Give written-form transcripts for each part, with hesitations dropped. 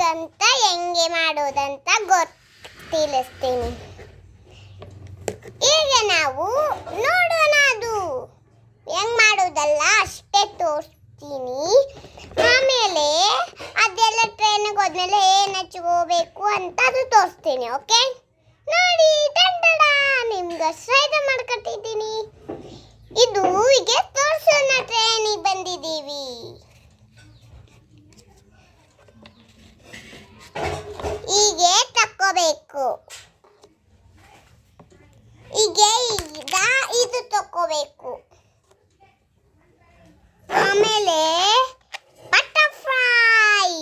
ಮಾಡೋದಂತ ಹೆಂಗೆ ಮಾಡೋದಂತ ತಿಳಿಸ್ತೀನಿ. ಈಗ ನಾವು ನೋಡೋಣ, ಅದು ಹೆಂಗ್ ಮಾಡೋದಲ್ಲ ಅಷ್ಟೇ ತೋರಿಸ್ತೀನಿ. ಆಮೇಲೆ ಅದೆಲ್ಲ ಟ್ರೈನಿಗೆ ಹೋದ್ಮೇಲೆ ಏನು ಹಚ್ಕೋಬೇಕು ಅಂತ ಅದು ತೋರಿಸ್ತೀನಿ. ಓಕೆ, ನೋಡಿ ಟಂಡಡ ನಿಮ್ಗೆ ಸೈಡ್ ಮಾಡ್ಕೊಟ್ಟಿದ್ದೀನಿ. ಇದು ಹೀಗೆ ತೋರಿಸೋಣ. ಟ್ರೈನಿಗೆ ಬಂದಿದ್ದೀವಿ. ಹೀಗೆ ತಕ್ಕೋಬೇಕು. ಹೀಗೆ ಇದು ತಕ್ಕೋಬೇಕು. ಆಮೇಲೆ ಬಟರ್ಫ್ಲೈ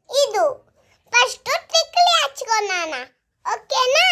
ಇದು ಫಸ್ಟ್ ತಿಕ್ಲಿ ಹಚ್ಕೊಳ್ಳೋಣ. ಓಕೆನಾ?